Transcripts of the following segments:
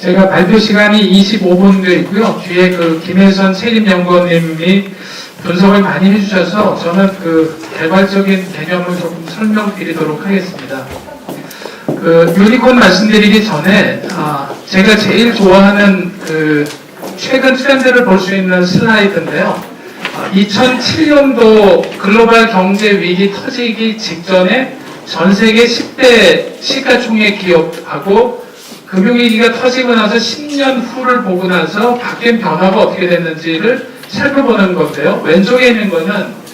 제가 발표 시간이 25분 되어 있고요. 뒤에 그 김혜선 책임연구원님이 분석을 많이 해주셔서 저는 그 개발적인 개념을 조금 설명드리도록 하겠습니다. 그 유니콘 말씀드리기 전에 제가 제일 좋아하는 그 최근 트렌드를 볼 수 있는 슬라이드인데요. 2007년도 글로벌 경제 위기 터지기 직전에 전 세계 10대 시가총액 기업하고 금융위기가 터지고 나서 10년 후를 보고 나서 바뀐 변화가 어떻게 됐는지를 살펴보는 건데요. 왼쪽에 있는 거는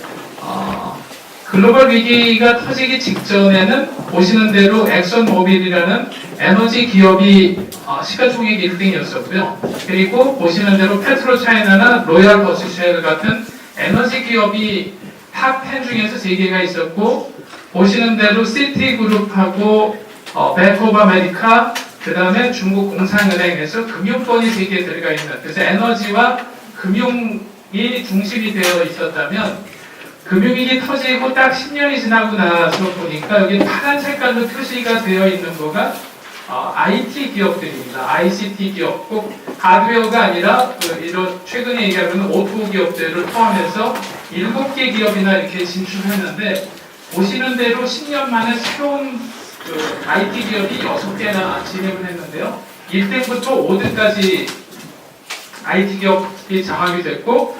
글로벌 위기가 터지기 직전에는 보시는 대로 엑선모빌이라는 에너지 기업이 시가총액 1등이었었고요. 그리고 보시는 대로 페트로차이나나 로얄 버스쉘 같은 에너지 기업이 탑 10 중에서 3개가 있었고, 보시는 대로 시티그룹하고 뱅크 오브 아메리카, 그 다음에 중국 공산은행에서 금융권이 3개 들어가 있는, 그래서 에너지와 금융이 중심이 되어 있었다면, 금융위기 터지고 딱 10년이 지나고 나서 보니까 여기 파란 색깔로 표시가 되어 있는 거가 IT 기업들입니다. ICT 기업, 꼭 하드웨어가 아니라 이런 최근에 얘기하는 오토 기업들을 포함해서 7개 기업이나 이렇게 진출했는데, 보시는 대로 10년 만에 새로운 IT 기업이 6개나 진입을 했는데요. 1등부터 5등까지 IT 기업이 장악이 됐고,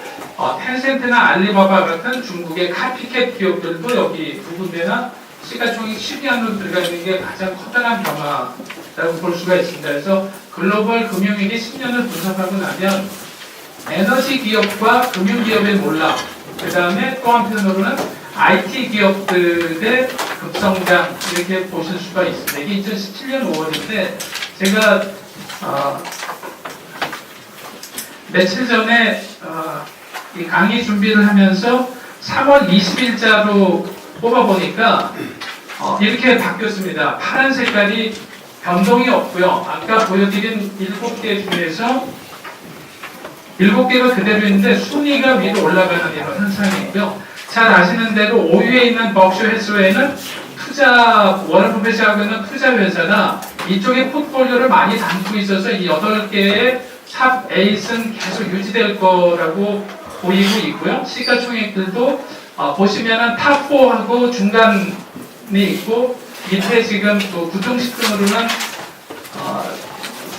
텐센트나 알리바바 같은 중국의 카피캣 기업들도 여기 두 군데나 시가총액 10위 안으로 들어가 있는 게 가장 커다란 변화라고 볼 수가 있습니다. 그래서 글로벌 금융위기 10년을 분석하고 나면 에너지 기업과 금융 기업의 몰락, 그 다음에 또 한편으로는 IT 기업들의 급성장, 이렇게 보실 수가 있습니다. 이게 2017년 5월인데 제가 며칠 전에 이 강의 준비를 하면서 3월 20일자로 뽑아보니까 이렇게 바뀌었습니다. 파란 색깔이 변동이 없고요. 아까 보여드린 7개 중에서 7개가 그대로 있는데 순위가 위로 올라가는 이런 현상이 있고요. 잘 아시는 대로 5위에 있는 벅셔 해스웨이는 워런 버핏이 하고 있는 투자 회사나 이쪽에 포트폴리오를 많이 담고 있어서 이 8개의 탑 8은 계속 유지될 거라고 보이고 있고요. 시가총액들도 보시면은 탑 4하고 중간에 있고, 밑에 지금 또 구중식품으로는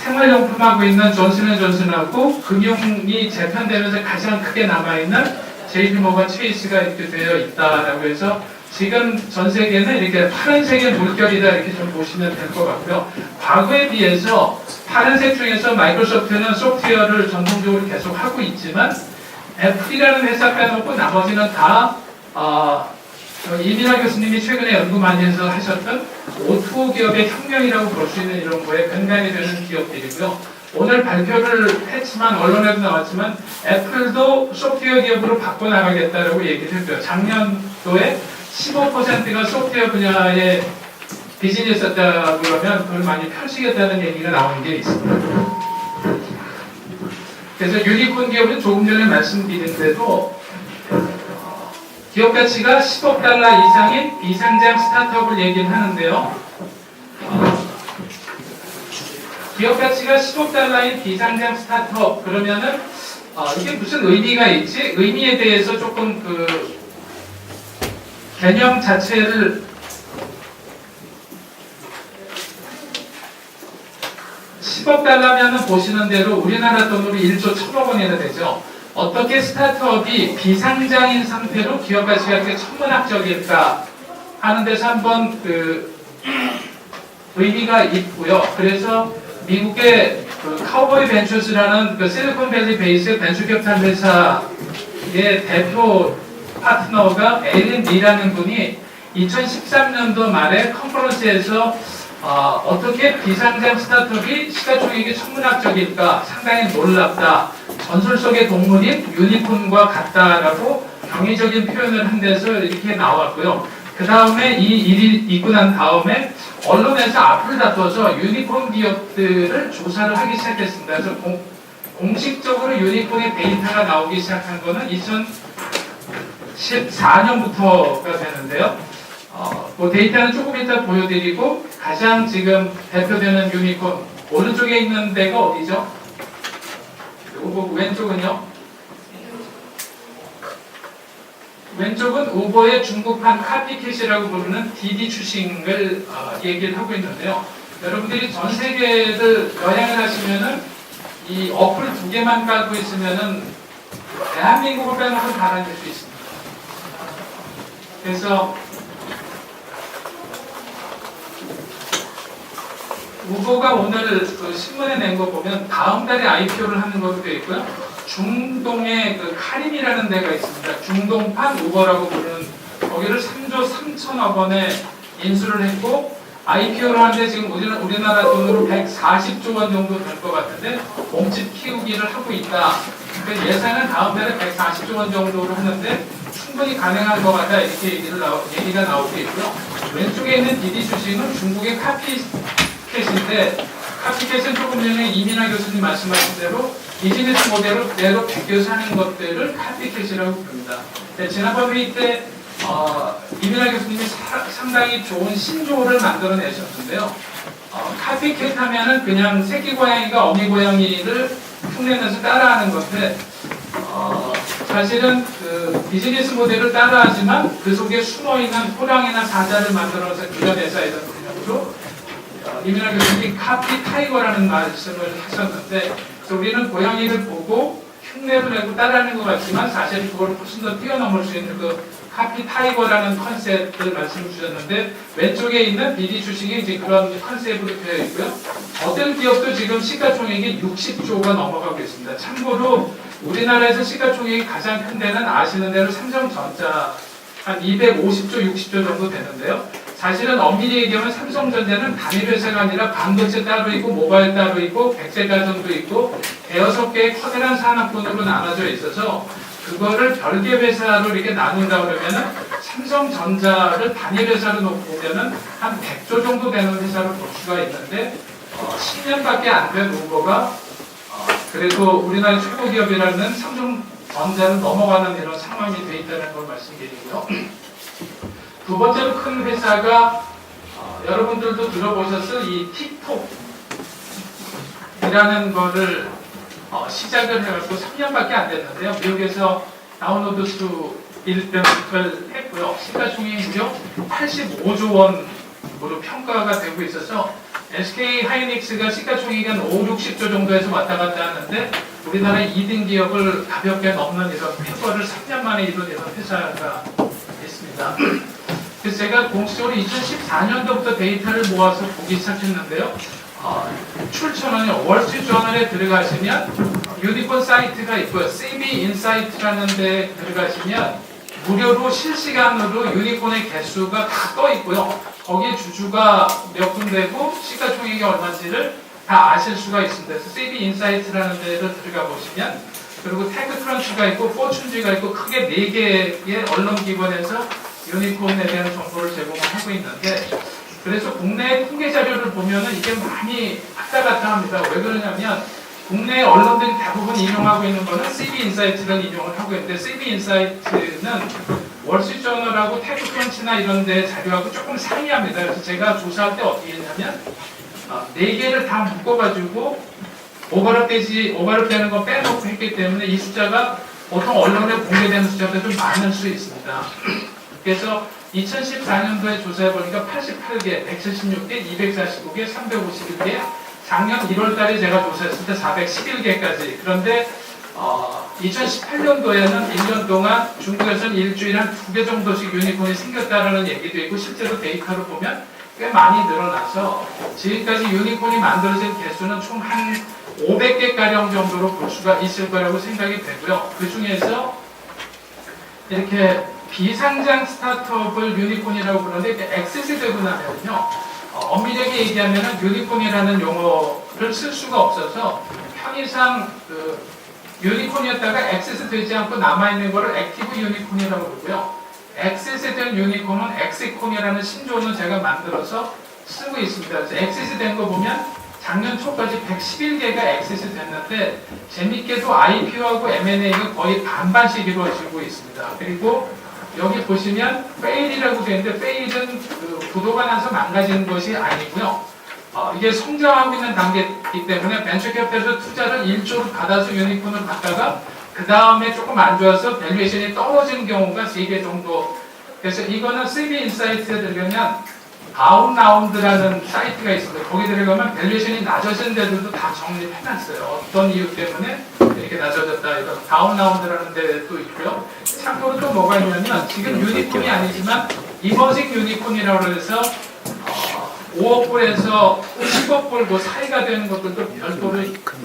생활용품하고 있는 존슨앤존슨하고 금융이 재편되면서 가장 크게 남아있는 JP모건 체이스가 이렇게 되어 있다라고 해서 지금 전 세계는 이렇게 파란색의 물결이다, 이렇게 좀 보시면 될 것 같고요. 과거에 비해서 파란색 중에서 마이크로소프트는 소프트웨어를 전통적으로 계속 하고 있지만 애플이라는 회사 빼놓고 나머지는 다 이민하 교수님이 최근에 연구 많이 해서 하셨던 오토 기업의 혁명이라고 볼 수 있는 이런 거에 근간이 되는 기업들이고요. 오늘 발표를 했지만, 언론에도 나왔지만 애플도 소프트웨어 기업으로 바꿔나가겠다라고 얘기를 했고요. 작년도에 15%가 소프트웨어 분야에 비즈니스였다 그러면 그걸 많이 펼치겠다는 얘기가 나오는 게 있습니다. 그래서 유니콘 기업은 조금 전에 말씀드린 대로 기업 가치가 10억 달러 이상인 비상장 스타트업을 얘기를 하는데요. 기업 가치가 10억 달러인 비상장 스타트업, 그러면은 이게 무슨 의미가 있지? 의미에 대해서 조금 그 개념 자체를 $10억 보시는 대로 우리나라 돈으로 1조 1,000억 원이나 되죠. 어떻게 스타트업이 비상장인 상태로 기업 가치가 이렇게 천문학적일까 하는 데서 한번 그 의미가 있고요. 그래서 미국의 그 카우보이 벤처스라는 그 실리콘밸리 베이스 벤처캐피탈 회사의 대표 파트너가 에일린 리라는 분이 2013년도 말에 컨퍼런스에서 어떻게 비상장 스타트업이 시가총액이 천문학적일까, 상당히 놀랍다, 전설 속의 동물인 유니콘과 같다라고 경의적인 표현을 한 데서 이렇게 나왔고요. 그 다음에 이 일이 있고 난 다음에 언론에서 앞을 다퉈서 유니콘 기업들을 조사를 하기 시작했습니다. 그래서 공식적으로 유니콘의 데이터가 나오기 시작한 거는 2014년부터가 되는데요. 그 데이터는 조금 이따 보여드리고, 가장 지금 대표되는 유니콘 오른쪽에 있는 데가 어디죠? 왼쪽은요? 왼쪽은 우버의 중국판 카피캣이라고 부르는 디디 추싱을 얘기를 하고 있는데요. 여러분들이 전 세계를 여행을 하시면은 이 어플 2개만 깔고 있으면은 대한민국을 빼놓고 다 다닐 수 있습니다. 그래서 우버가 오늘 그 신문에 낸 거 보면 다음 달에 IPO를 하는 것도 되어 있고요. 중동에 그 카림이라는 데가 있습니다. 중동판 우버라고 부르는 거기를 3조 3천억 원에 인수를 했고 IPO를 하는데 지금 우리나라 돈으로 140조 원 정도 될 것 같은데 몸집 키우기를 하고 있다. 그러니까 예산은 다음 달에 140조 원 정도로 하는데 충분히 가능한 것 같다 이렇게 얘기가 나오고 있고요. 왼쪽에 있는 디디 주식은 중국의 카피캣인데 카피캣은 조금 전에 이민아 교수님 말씀하신 대로 비즈니스 모델로 그대로 베껴서 하는 것들을 카피캣이라고 부릅니다. 네, 지난번 회의 때 이민아 교수님이 상당히 좋은 신조어를 만들어내셨는데요. 카피캣 하면은 그냥 새끼 고양이가 어미 고양이를 흉내내서 따라하는 건데 사실은 그 비즈니스 모델을 따라하지만 그 속에 숨어있는 호랑이나 사자를 만들어서 그려내자 이런 개념으로 이민아 교수님이 카피 타이거라는 말씀을 하셨는데 그래서 우리는 고양이를 보고 흉내를 내고 따라하는 것 같지만 사실 그걸 훨씬 더 뛰어넘을 수 있는 그 카피 타이거라는 컨셉을 말씀 주셨는데 왼쪽에 있는 비디 주식이 이제 그런 컨셉으로 되어 있고요. 어떤 기업도 지금 시가총액이 60조가 넘어가고 있습니다. 참고로 우리나라에서 시가총액이 가장 큰 데는 아시는 대로 삼성전자 한 250조, 60조 정도 되는데요. 사실은 엄밀히 얘기하면 삼성전자는 단일 회사가 아니라 반도체 따로 있고 모바일 따로 있고 백색가전도 있고 대여섯 개의 커다란 산업군으로 나눠져 있어서 그거를 별개 회사로 이렇게 나눈다 그러면은 삼성전자를 단일 회사로 놓고 보면은 한 100조 정도 되는 회사로 볼 수가 있는데 10년밖에 안 된 우버가 그래도 우리나라 최고 기업이라는 삼성전자를 넘어가는 이런 상황이 돼 있다는 걸 말씀드리고요. 두 번째로 큰 회사가 여러분들도 들어보셨을 이 틱톡이라는 거를 시작을 해가지고 3년밖에 안 됐는데요. 미국에서 다운로드 수 1등을 했고요. 시가총액이 무려 85조 원으로 평가가 되고 있어서 SK 하이닉스가 시가총액이 한 5, 60조 정도에서 왔다 갔다 하는데 우리나라의 2등 기업을 가볍게 넘는 이런 쾌거를 3년 만에 이룬 이런 회사가 있습니다. 그래서 제가 공식적으로 2014년도부터 데이터를 모아서 보기 시작했는데요. 출처는요, 월스트리트저널에 들어가시면 유니콘 사이트가 있고요. CB인사이트라는 데 들어가시면 무료로 실시간으로 유니콘의 개수가 다 떠 있고요. 거기에 주주가 몇 군데고 시가총액이 얼마인지를 다 아실 수가 있습니다. 그래서 CB인사이트라는 데를 들어가 보시면 그리고 태그크런치가 있고 포춘지가 있고 크게 4개의 언론 기관에서 유니콘에 대한 정보를 제공하고 있는데 그래서 국내 통계 자료를 보면은 이게 많이 왔다 갔다 합니다. 왜 그러냐면 국내 언론들이 대부분 인용하고 있는 거는 CB인사이트를 인용을 하고 있는데 CB인사이트는 월스트리트저널하고 태그크런치나 이런 데 자료하고 조금 상이합니다. 그래서 제가 조사할 때 어떻게 했냐면 4개를 다 묶어가지고 오버랩되는 거 빼놓고 했기 때문에 이 숫자가 보통 언론에 공개되는 숫자보다 좀 많을 수 있습니다. 그래서 2014년도에 조사해보니까 88개, 176개, 245개, 351개, 작년 1월달에 제가 조사했을 때 411개까지. 그런데 2018년도에는 1년 동안 중국에서는 일주일에 한 2개 정도씩 유니콘이 생겼다라는 얘기도 있고 실제로 데이터로 보면 꽤 많이 늘어나서 지금까지 유니콘이 만들어진 개수는 총 한 500개가량 정도로 볼 수가 있을 거라고 생각이 되고요. 그 중에서 이렇게 비상장 스타트업을 유니콘이라고 부르는데 액세스 되고 나면요. 엄밀하게 얘기하면 유니콘이라는 용어를 쓸 수가 없어서 편의상 유니콘이었다가 액세스 되지 않고 남아있는 거를 액티브 유니콘이라고 그러고요. 액세스 된 유니콘은 엑시콘이라는 신조어는 제가 만들어서 쓰고 있습니다. 그래서 액세스 된 거 보면 작년 초까지 111개가 액세스 됐는데 재밌게도 IPO하고 M&A가 거의 반반씩 이루어지고 있습니다. 그리고 여기 보시면 페일이라고 되어 있는데 페일은 구도가 나서 망가지는 것이 아니고요. 이게 성장하고 있는 단계이기 때문에 벤처캐피탈에서 투자를 1조를 받아서 유니콘을 갖다가 그 다음에 조금 안 좋아서 밸류에이션이 떨어지는 경우가 3개 정도. 그래서 이거는 CB인사이트에 들어가면 다운라운드라는 사이트가 있습니다. 거기 들어가면 밸류에이션이 낮아진 데들도 다 정리해놨어요. 어떤 이유 때문에 이렇게 낮아졌다. 이거 다운라운드라는 데도 있고요. 참고로 또 뭐가 있냐면 지금 유니콘이 아니지만 이머징 유니콘이라고 해서 5억 불에서 10억 불 그 사이가 되는 것들도 별도로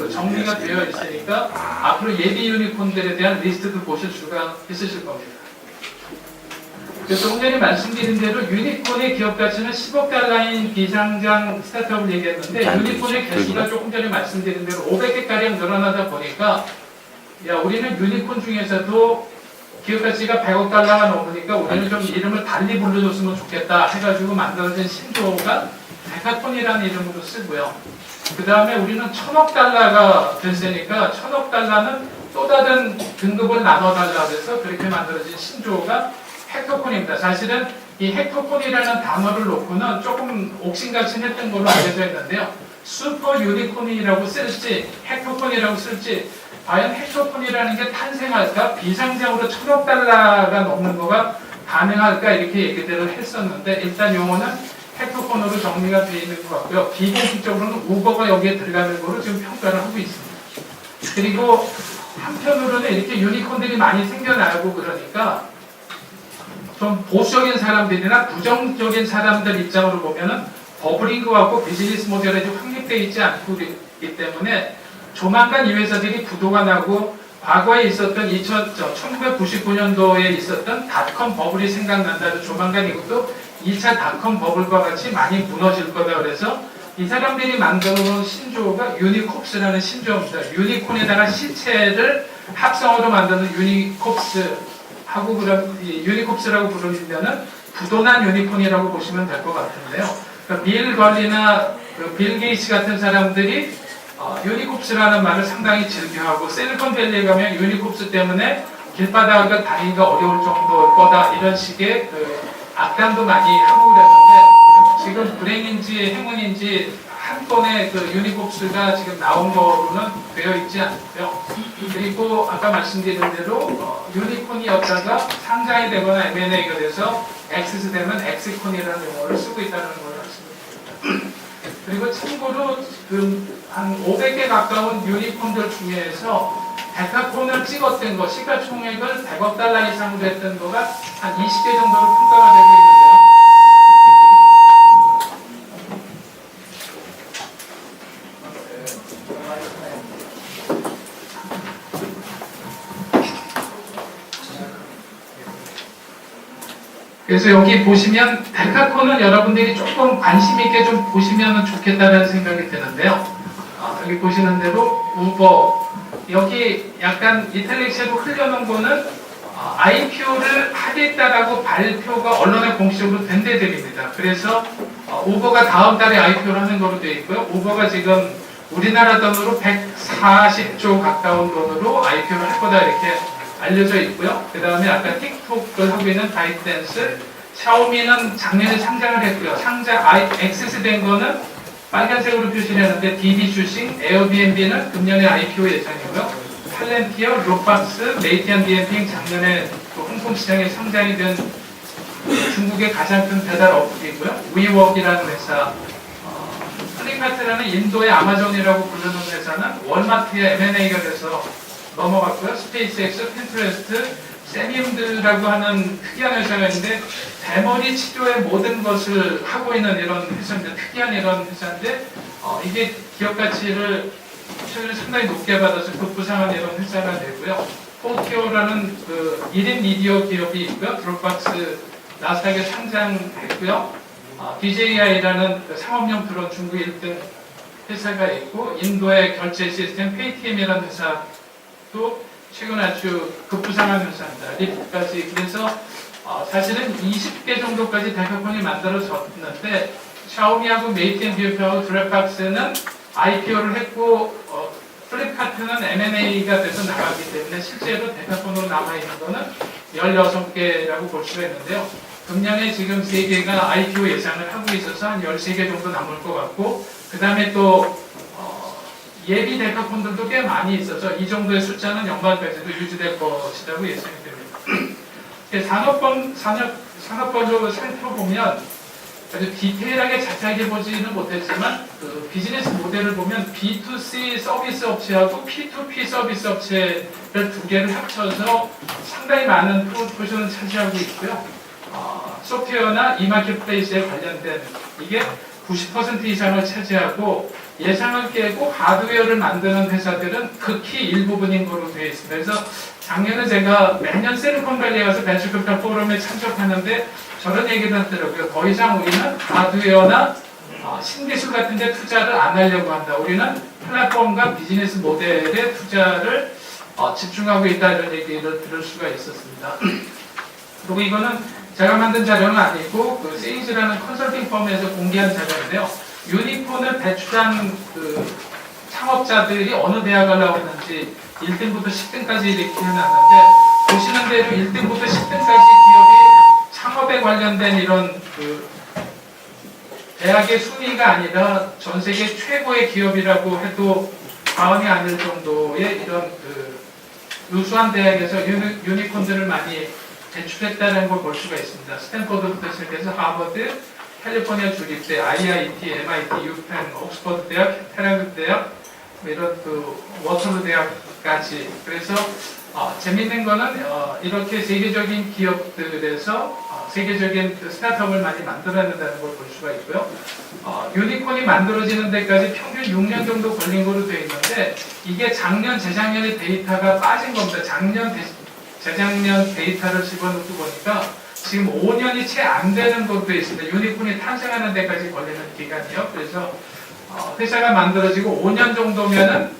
정리가 되어 있으니까 앞으로 예비 유니콘들에 대한 리스트도 보실 수가 있으실 겁니다. 그래서 조금 전에 말씀드린 대로 유니콘의 기업 가치는 10억 달러인 비상장 스타트업을 얘기했는데 유니콘의 개수가 조금 전에 말씀드린 대로 500개가량 늘어나다 보니까 우리는 유니콘 중에서도 기업 가치가 100억 달러가 넘으니까 우리는 좀 이름을 달리 불러줬으면 좋겠다 해가지고 만들어진 신조어가 데카톤이라는 이름으로 쓰고요. 그 다음에 우리는 1000억 달러가 됐으니까 1000억 달러는 또 다른 등급을 나눠달라 그래서 그렇게 만들어진 신조어가 헥토콘입니다. 사실은 이 헥토콘이라는 단어를 놓고는 조금 옥신각신했던 걸로 알려져 있는데요. 슈퍼 유니콘이라고 쓸지 헥토콘이라고 쓸지 과연 헥토콘이라는 게 탄생할까? 비상장으로 1000억 달러가 넘는 거가 가능할까? 이렇게 얘기들을 했었는데 일단 용어는 헥토콘으로 정리가 되어 있는 것 같고요. 비공식적으로는 우버가 여기에 들어가는 거로 지금 평가를 하고 있습니다. 그리고 한편으로는 이렇게 유니콘들이 많이 생겨나고 그러니까 좀 보수적인 사람들이나 부정적인 사람들 입장으로 보면은 버블링크하고 비즈니스 모델이 좀 확립되어 있지 않고 있기 때문에 조만간 이 회사들이 부도가 나고 과거에 있었던 1999년도에 있었던 닷컴 버블이 생각난다도 조만간 이것도 2차 닷컴 버블과 같이 많이 무너질 거다. 그래서 이 사람들이 만들어놓은 신조어가 유니콥스라는 신조어입니다. 유니콘에다가 시체를 합성어로 만드는 유니콥스 하고 그런 유니콥스라고 부르면은 부도난 유니콘이라고 보시면 될 것 같은데요. 그러니까 빌 걸리나 빌 게이츠 같은 사람들이 유니콥스라는 말을 상당히 즐겨하고 실리콘밸리에 가면 유니콥스 때문에 길바닥을 다니기가 어려울 정도일 거다 이런 식의 악담도 많이 하고 그랬는데 지금 불행인지 행운인지 한 건의 유니콥스가 지금 나온 거로는 되어 있지 않고요. 그리고 아까 말씀드린 대로 유니콘이었다가 상장이 되거나 M&A가 돼서 엑시스 되면 엑시콘이라는 용어를 쓰고 있다는 걸 말씀드립니다. 그리고 참고로 지금 한 500개 가까운 유니콘들 중에서 데카콘을 찍었던 거, 시가총액을 100억 달러 이상으로 했던 거가 한 20개 정도로 평가가 되고 있는데요. 그래서 여기 보시면 데카콘은 여러분들이 조금 관심 있게 좀 보시면 좋겠다는 생각이 드는데요. 여기 보시는 대로 우버 여기 약간 이탈릭체로 흘려놓은 거는 IPO를 하겠다라고 발표가 언론에 공식적으로 된 데들입니다. 그래서 우버가 다음 달에 IPO를 하는 거로 되어 있고요. 우버가 지금 우리나라 돈으로 140조 가까운 돈으로 IPO를 할 거다 이렇게 알려져 있고요. 그 다음에 아까 틱톡을 하고 있는 바이트댄스, 샤오미는 작년에 상장을 했고요. 액세스 된 거는 빨간색으로 표시를 했는데 DB 주식, 에어비앤비는 금년에 IPO 예정이고요. 팔렌티어, 롭박스, 메이티안 디엠핑 작년에 홍콩 시장에 상장이 된 중국의 가장 큰 배달 어플이고요. 위워크이라는 회사, 플리카트라는 인도의 아마존이라고 부르는 회사는 월마트에 M&A가 돼서 넘어갔고요. 스페이스X, 핀트레스트, 세미움드라고 하는 특이한 회사가 있는데 대머리 치료의 모든 것을 하고 있는 이런 회사인데 특이한 이런 회사인데 이게 기업 가치를 최근에 상당히 높게 받아서 급부상한 이런 회사가 되고요. 포티오라는 1인 미디어 기업이 있고요. 드롭박스 나스닥에 상장했고요. DJI라는 상업용 드론 중국 1등 회사가 있고 인도의 결제 시스템 페이티엠이라는 회사도 최근 아주 급부상한 회사입니다. 리프까지. 그래서 사실은 20개 정도까지 데카콘이 만들어졌는데 샤오미하고 메이티앤 비오표하고 드롭박스는 IPO를 했고 플립카트는 M&A가 돼서 나가기 때문에 실제로 데카콘으로 남아있는 거는 16개라고 볼 수가 있는데요. 금년에 지금 3개가 IPO 예상을 하고 있어서 한 13개 정도 남을 것 같고, 그 다음에 또 예비 데카폰들도 꽤 많이 있어서 이 정도의 숫자는 연말까지도 유지될 것이라고 예상이 됩니다. 산업번역을 살펴보면 아주 디테일하게 자세하게 보지는 못했지만 그 비즈니스 모델을 보면 B2C 서비스 업체하고 P2P 서비스 업체를 두 개를 합쳐서 상당히 많은 포지션을 차지하고 있고요. 소프트웨어나 이마켓플레이스에 관련된 이게 90% 이상을 차지하고, 예상을 깨고 하드웨어를 만드는 회사들은 극히 일부분인 거로 되어 있습니다. 그래서 작년에 제가 매년 실리콘밸리에 가서 벤처캐피탈 포럼에 참석하는데 저런 얘기를 하더라고요. 더 이상 우리는 하드웨어나 신기술 같은 데 투자를 안 하려고 한다. 우리는 플랫폼과 비즈니스 모델에 투자를 집중하고 있다, 이런 얘기를 들을 수가 있었습니다. 그리고 이거는 제가 만든 자료는 아니고 그 세이즈라는 컨설팅 펌에서 공개한 자료인데요. 유니콘을 배출한 그 창업자들이 어느 대학을 나왔는지 1등부터 10등까지 이렇게 해놨는데, 보시는 대로 1등부터 10등까지 기업이 창업에 관련된 이런 그 대학의 순위가 아니라 전 세계 최고의 기업이라고 해도 과언이 아닐 정도의 이런 그 우수한 대학에서 유니콘들을 많이 배출했다는 걸 볼 수가 있습니다. 스탠퍼드부터 시작해서 하버드, 캘리포니아 주립대, IIT, MIT, 유펜, 옥스퍼드 대학, 테라그 대학, 이런 그 워터루 대학까지. 그래서 재밌는 거는 이렇게 세계적인 기업들에서 세계적인 그 스타트업을 많이 만들어낸다는 걸 볼 수가 있고요. 유니콘이 만들어지는 데까지 평균 6년 정도 걸린 거로 되어 있는데, 이게 작년, 재작년의 데이터가 빠진 겁니다. 재작년 데이터를 집어넣고 보니까 지금 5년이 채 안 되는 것도 있습니다. 유니콘이 탄생하는 데까지 걸리는 기간이요. 그래서 회사가 만들어지고 5년 정도면은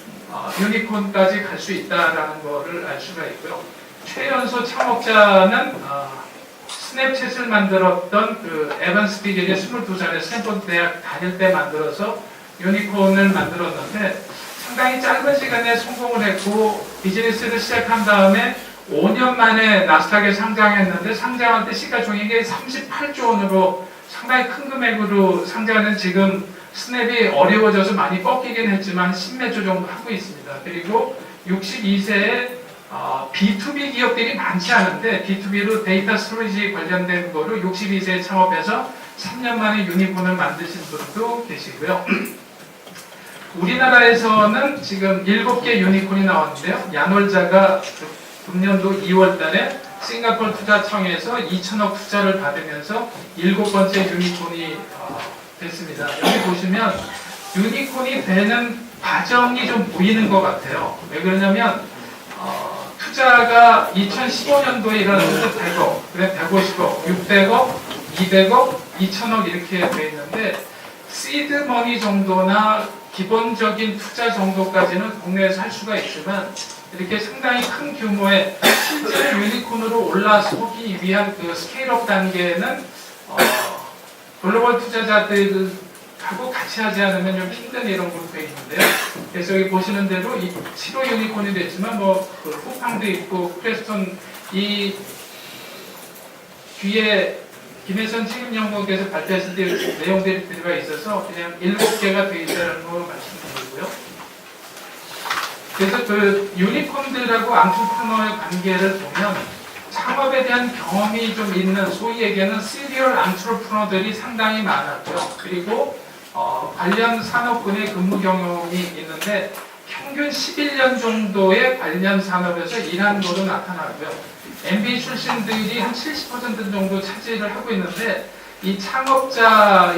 유니콘까지 갈 수 있다라는 거를 알 수가 있고요. 최연소 창업자는 스냅챗을 만들었던 그 에반 스피겔이 22살에 스탠퍼드 대학 다닐 때 만들어서 유니콘을 만들었는데, 상당히 짧은 시간에 성공을 했고 비즈니스를 시작한 다음에 5년 만에 나스닥에 상장했는데, 상장할 때 시가총액이 38조 원으로 상당히 큰 금액으로 상장하는, 지금 스냅이 어려워져서 많이 꺾이긴 했지만 10몇 조 정도 하고 있습니다. 그리고 62세에 B2B 기업들이 많지 않은데 B2B로 데이터 스토리지 관련된 거로 62세에 창업해서 3년 만에 유니콘을 만드신 분도 계시고요. 우리나라에서는 지금 7개 유니콘이 나왔는데요. 야놀자가 금년도 2월 달에 싱가포르 투자청에서 2천억 투자를 받으면서 7번째 유니콘이 됐습니다. 여기 보시면 유니콘이 되는 과정이 좀 보이는 것 같아요. 왜 그러냐면 투자가 2015년도에 일어났는데 100억, 그래 150억, 600억, 200억, 2천억 이렇게 돼 있는데, 시드 머니 정도나 기본적인 투자 정도까지는 국내에서 할 수가 있지만, 이렇게 상당히 큰 규모의 실제 유니콘으로 올라서기 위한 그 스케일업 단계는 글로벌 투자자들하고 같이 하지 않으면 좀 힘든 이런 걸로 되어 있는데요. 그래서 여기 보시는 대로 이 7호 유니콘이 됐지만 그 후팡도 있고 크레스톤, 이 뒤에 김혜선 책임연구원께서 발표했을 때 내용들이 들어가 있어서 그냥 7개가 되어 있다는 걸 말씀드리고요. 그래서 그 유니콘들하고 앙트레프너의 관계를 보면 창업에 대한 경험이 좀 있는, 소위 얘기하는 시리얼 앙트레프너들이 상당히 많았고요. 그리고 관련 산업군의 근무 경험이 있는데 평균 11년 정도의 관련 산업에서 일한 것으로 나타나고요. MBA 출신들이 한 70% 정도 차지를 하고 있는데, 이 창업자가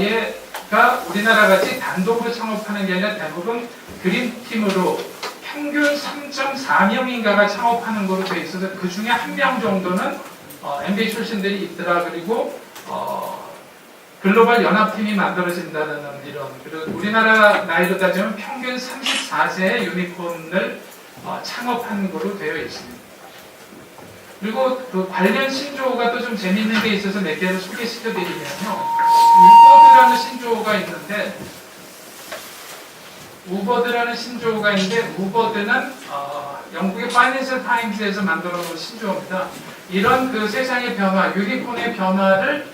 우리나라 같이 단독으로 창업하는 게 아니라 대부분 드림팀으로 평균 3.4명인가가 창업하는 것으로 되어 있어서 그 중에 1명 정도는 MBA 출신들이 있더라. 그리고 글로벌 연합팀이 만들어진다는 이런, 그리고 우리나라 나이로 따지면 평균 34세의 유니콘을 창업한 것으로 되어 있습니다. 그리고 그 관련 신조어가 또 좀 재밌는 게 있어서 몇 개를 소개시켜드리면요. 울버드라는 신조어가 있는데, 우버드라는 신조어가 있는데 우버드는 영국의 파이낸셜 타임즈에서 만들어 놓은 신조어입니다. 이런 그 세상의 변화, 유니콘의 변화를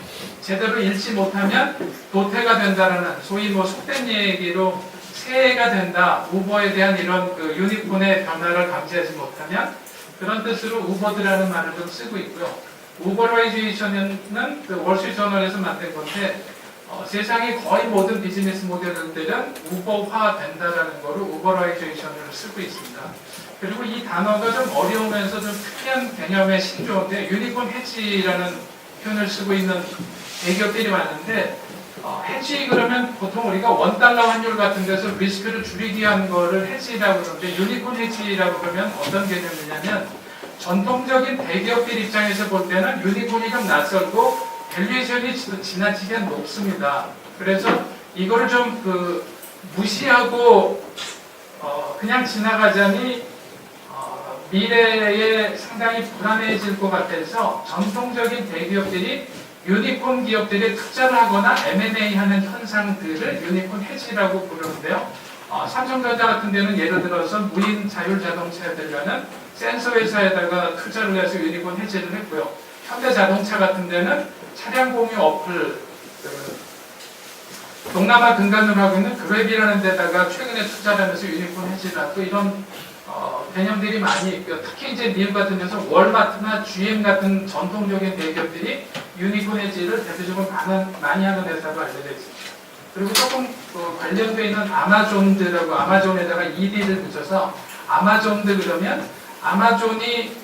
제대로 읽지 못하면 도태가 된다는 소위 뭐 속된 얘기로 새해가 된다. 우버에 대한 이런 그 유니콘의 변화를 감지하지 못하면 그런 뜻으로 우버드라는 말을 좀 쓰고 있고요. 우버라이제이션은 그 월스트리트저널에서 만든 건데 세상의 거의 모든 비즈니스 모델들은 우버화 된다라는 거로 우버라이제이션을 쓰고 있습니다. 그리고 이 단어가 좀 어려우면서 좀 특이한 개념의 신조어인데 유니콘 해지라는 표현을 쓰고 있는 대기업들이 많은데 해지 그러면 보통 우리가 $1 환율 같은 데서 리스크를 줄이기 위한 거를 해지라고 그러는데 유니콘 해지라고 그러면 어떤 개념이냐면 전통적인 대기업들 입장에서 볼 때는 유니콘이 좀 낯설고 밸류에이션이 지나치게 높습니다. 그래서 이거를 좀 무시하고 그냥 지나가자니 미래에 상당히 불안해질 것 같아서 전통적인 대기업들이 유니콘 기업들이 투자를 하거나 M&A 하는 현상들을 유니콘 해지라고 부르는데요. 삼성전자 같은 데는 예를 들어서 무인 자율 자동차에 들려는 센서 회사에다가 투자를 해서 유니콘 해지를 했고요. 현대자동차 같은 데는 차량 공유 어플, 동남아 근간으로 하고 있는 그랩이라는 데다가 최근에 투자를 하면서 유니콘 해지를 하고 이런 개념들이 많이 있고요. 특히 이제 미국 같은 데서 월마트나 GM 같은 전통적인 대기업들이 유니콘 해지를 대표적으로 많이 하는 회사로 알려져 있습니다. 그리고 조금 관련되어 있는 아마존드라고 아마존에다가 ED를 붙여서 아마존드 그러면 아마존이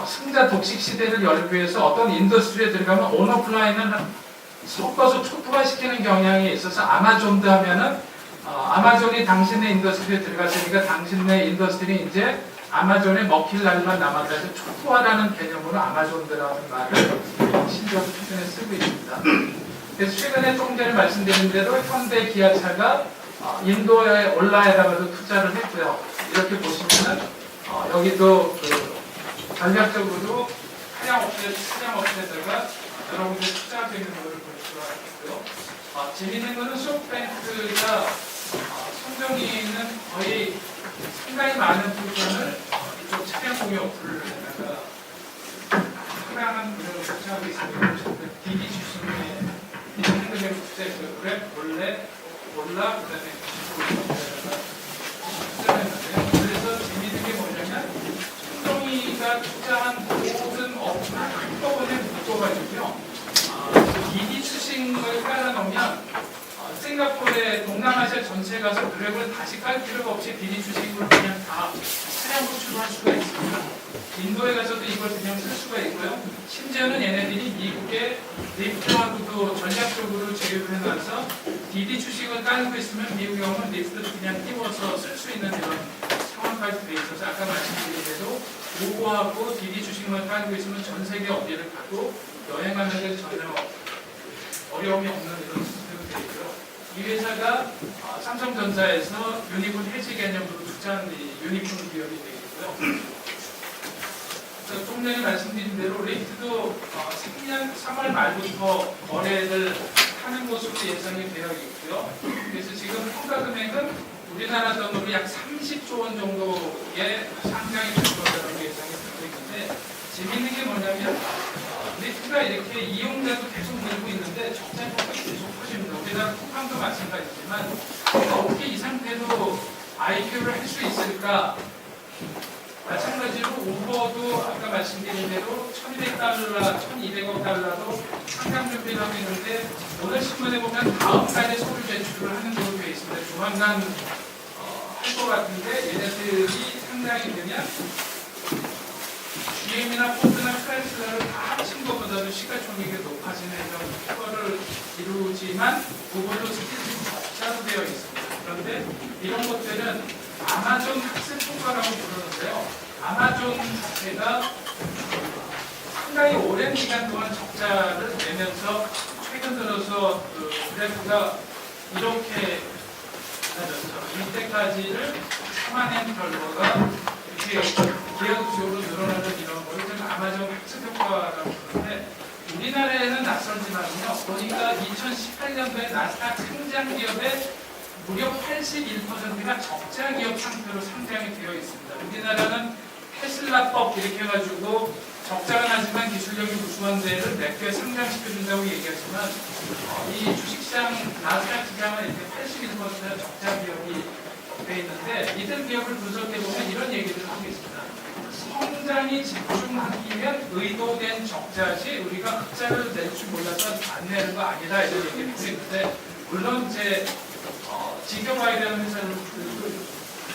승자 독식 시대를 열기 위해서 어떤 인더스트리에 들어가면 온오프라인을 섞어서 초토화시키는 경향이 있어서 아마존드 하면은 아마존이 당신의 인더스트리에 들어갔으니까 당신의 인더스트리 이제 아마존에 먹힐 날만 남았다 해서 초토화라는 개념으로 아마존드라는 말을 신조어 표준에 쓰고 있습니다. 그래서 최근에 조금 전에 말씀드린 대로 현대 기아차가 인도의 올라에다가도 투자를 했고요. 이렇게 보시면은 여기도 전략적으로 차량업체에다가 여러분들 투자하고 있는 것을 볼 수가 있고요. 재미있는 거는 소프트뱅크가 성정이는 거의 상당히 많은 부분을 이쪽 차량 공유 어플에다가 상당한 비중을 투자하고 있습니다. DD 주식에 핸드백 투자했고요. 그랩, 올라, 그 다음에 투자를 했는데요. 그래서 재미있는 게 뭐냐면 성정이가 투자한 모든 어플을 한꺼번에 묶어가지고요. DD 추싱을 깔아놓으면 싱가포르의 동남아시아 전체에 가서 그랩을 다시 깔 필요가 없이 DD 추싱을 그냥 다 차량 구출할 수가 있습니다. 인도에 가서도 이걸 그냥 쓸 수가 있고요. 심지어는 얘네들이 미국의 리프트하고도 전략적으로 제휴를 해놔서 DD 추싱을 깔고 있으면 미국에 오면 리프트도 그냥 띄워서 쓸 수 있는 이런 상황까지 돼 있어서 아까 말씀드린 대로 우버하고 DD 추싱을 깔고 있으면 전 세계 어디를 가도 여행하는 데 전혀 어려움이 없는 이런 시스템이 되어 있고요. 이 회사가 삼성전자에서 유니콘 해지 개념으로 투자한 유니콘 기업이 되겠고요. 조금 전에 말씀드린 대로 레이트도 작년 3월 말부터 거래를 하는 것으로 예상이 되어 있고요. 그래서 지금 평가 금액은 우리나라 돈으로 약 30조 원 정도의 상장이 될 것이라는 예상이 되고 있는데 재미있는 게 뭐냐면 레이트가 이렇게 이용자도 계속 늘고 있는데 적자 효과가 계속 커집니다. 우리나라 쿠팡도 마찬가지지만 어떻게 이 상태로 IPO를 할 수 있을까? 마찬가지로 우버도 아까 말씀드린 대로 $1,200, $1,200억 달러도 상장 준비를 하고 있는데 오늘 신문에 보면 다음 달에 서류 제출을 하는 걸로 되어 있습니다. 조만간 할 것 같은데 얘네들이 상장이 되면 GM이나 포드나 크라이슬러를 다 합친 것보다도 시가총액이 높아지는 이런 효과를 이루지만 우버도 스킬이 적자로 되어 있습니다. 그런데 이런 것들은 아마존 학습 효과라고 부르는데요. 아마존 자체가 상당히 오랜 기간 동안 적자를 내면서 최근 들어서 그래프가 이렇게 낮았죠. 이때까지를 참아낸 결과가 이렇게 기하급수적으로 늘어나는 이런 거를 아마존 학습 효과라고 부르는데 우리나라에는 낯설지만요. 보니까 2018년도에 나스닥 상장 기업의 무려 81%가 적자 기업 상태로 상장이 되어 있습니다. 우리나라는 테슬라법 이렇게 해가지고 적자가 나지만 기술력이 우수한 데를 몇 개 상장시켜준다고 얘기하지만 이 주식시장 나스닥 시장은 이렇게 81%가 적자 기업이 되어 있는데 이들 기업을 분석해보면 이런 얘기를 하고 있습니다. 성장이 집중하기면 의도된 적자시 우리가 흑자를 낼 줄 몰라서 안 내는 거 아니다 이런 얘기를 하고 있는데 물론 이제 지켜봐야 되는 회사를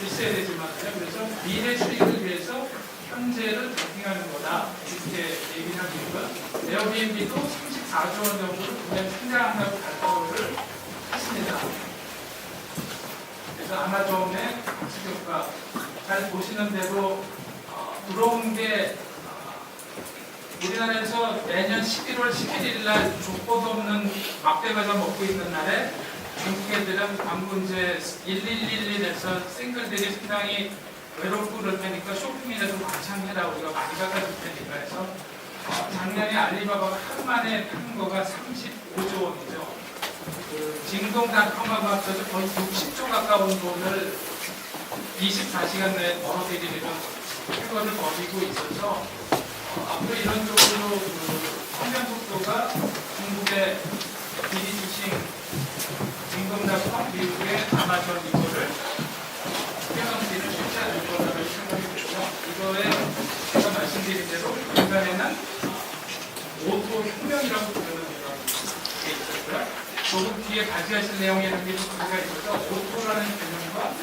있어야 되지만 그래서 미래 수익을 위해서 현재를 베팅하는 거다 이렇게 얘기를 하고 있고요. 에어비앤비도 34조 원 정도를 그냥 상장한다고 발표를 했습니다. 그래서 아마존의 가치평가 잘 보시는 대로 들어온 게 우리나라에서 매년 11월 11일 날 족보도 없는 막대과자 먹고 있는 날에 중국 애들은 광분제 1111에서 싱글들이 상당히 외롭고 그럴 테니까 쇼핑이라도 많창 해라 우리가 많이 갖다 줄 테니까 해서 작년에 알리바바가 하루 만에 판 거가 35조 원이죠. 그 징동닷컴하고 합쳐서 거의 60조 가까운 돈을 24시간 내에 벌어들이는 쾌거를 벌이고 있어서 앞으로 이런 쪽으로 성장 속도가 중국의 비리 주식 징동닷컴 미국의 아마존 이거를 뛰어넘기는 쉽지 않을 거라고 생각이 들고요. 이거에 제가 말씀드린 대로 인간에는 오토 혁명이라고 부르는 이런 게 있었고요. 조금 뒤에 가지하실 내용이라는 게 조금가 있어서 오토라는 개념과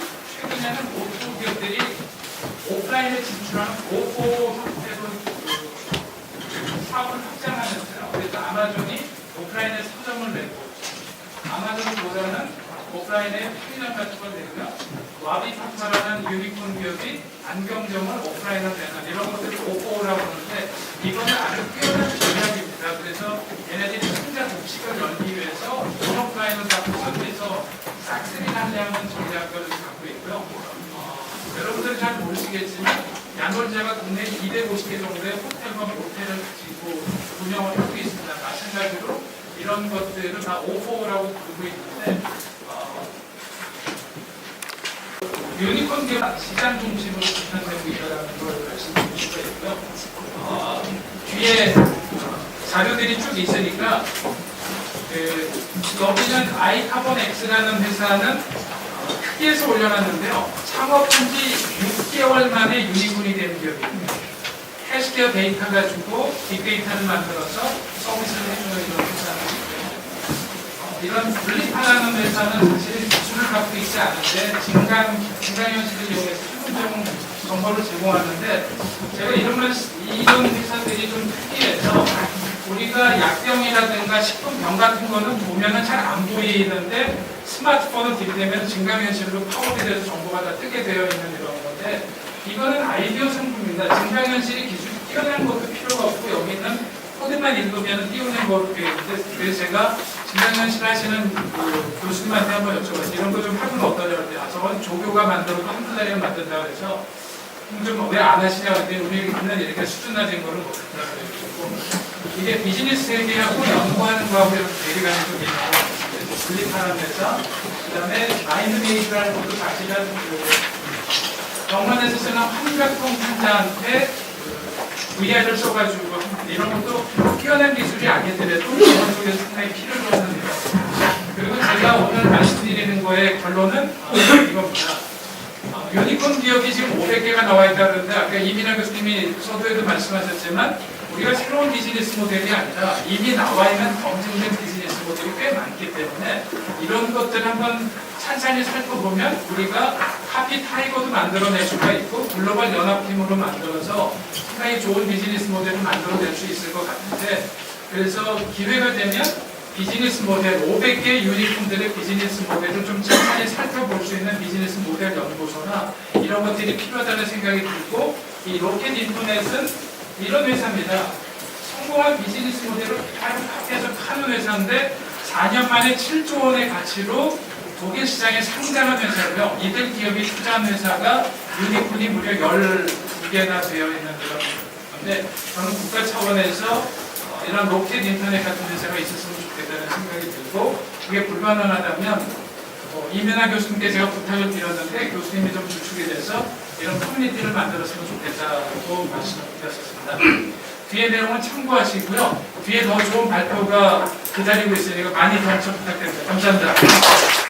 최근에는 오토 기업들이 오프라인에 진출하는 오토 형태로 사업을 확장하면서요. 그래서 아마존이 오프라인에 서점을 내고 아마존보다는 오프라인에 편의점 같은 걸 내고요. 와비파파라는 유니콘 기업이 안경점을 오프라인으로 내는 이런 것들을 오포라고 하는데 이거는 아주 뛰어난 전략입니다. 그래서 얘네들이 승자 독식을 열기 위해서 온오프라인을 다 구성해서 싹쓸이 하려는 전략을 갖고 있고요. 여러분들이 잘 모르시겠지만 야놀자가 국내 250개 정도의 호텔과 모텔을 가지고 운영을 하고 있습니다. 마찬가지로 이런 것들을 다 오포라고 부르고 있는데 유니콘 기업 시장 중심으로 구현되고 있다는 걸 말씀드릴 수가 있고요. 뒤에 자료들이 쭉 있으니까 여기는 아이카본 X라는 회사는 크기에서 올려놨는데요. 창업한 지 6개월 만에 유니콘이 된 기업입니다. 헬스케어 데이터 가지고 빅데이터를 만들어서 서비스를 해주는 이런 회사는 이런 블리파라는 회사는 사실 기술을 갖고 있지 않은데 증강현실을 이용해서 최종적인 정보를 제공하는데 제가 이런 회사들이 좀 특이해서 우리가 약병이라든가 식품병 같은 거는 보면은 잘 안 보이는데 스마트폰을 들이대면 증강현실로 파워돼서 정보가 다 뜨게 되어 있는 이런 건데 이거는 아이디어 상품입니다. 증강현실이 기술이 뛰어난 것도 필요가 없고 여기는 코드만 읽으면 띄우는 거로 되어 있는데 그래서 제가 증강현실 하시는 그 교수님한테 한번 여쭤봤어요. 이런 거 좀 하면 어떠냐고 했더니 저건 조교가 만들어도 한두 달이면 만든다고 해서 좀 왜 안 하시냐고 했더니 우리는 이렇게 수준 낮은 거를 못한다고 해가지고 이게 비즈니스 세계하고 연구하는 거하고 이렇게 대리가 좀 있고 블리파라는 회사 그 다음에 마인드메이드라는 것도 사실은 병원에서 쓰는 환각통 환자한테 VR을 써가지고 이런 것도 뛰어난 기술이 아니더라도 병원 쪽에서 상당히 필요로 하는 일. 그리고 제가 오늘 말씀드리는 거의 결론은 이겁니다. 유니콘 기업이 지금 500개가 나와 있다는데 아까 이민아 교수님이 서두에도 말씀하셨지만 우리가 새로운 비즈니스 모델이 아니라 이미 나와 있는 검증된 비즈니스 모델이 꽤 많기 때문에 이런 것들 한번 찬찬히 살펴보면 우리가 카피 타이거도 만들어낼 수가 있고 글로벌 연합팀으로 만들어서 상당히 좋은 비즈니스 모델을 만들어낼 수 있을 것 같은데 그래서 기회가 되면 비즈니스 모델 500개 유니콘들의 비즈니스 모델을 좀 찬찬히 살펴볼 수 있는 비즈니스 모델 연구소나 이런 것들이 필요하다는 생각이 들고 이 로켓 인터넷은 이런 회사입니다. 성공한 비즈니스 모델을 계속 하는 회사인데 4년 만에 7조 원의 가치로 독일 시장에 상장한 회사고요. 이들 기업이 투자한 회사가 유니콘이 무려 12개나 되어 있는 그런 건데 저는 국가 차원에서 이런 로켓 인터넷 같은 회사가 있었으면 좋겠다는 생각이 들고 그게 불가능하다면 이민아 교수님께 제가 부탁을 드렸는데 교수님이 좀 주축이 돼서 이런 커뮤니티를 만들었으면 좋겠다고 말씀을 드렸었습니다. 뒤에 내용은 참고하시고요. 뒤에 더 좋은 발표가 기다리고 있으니까 많이 동참 부탁드립니다. 감사합니다.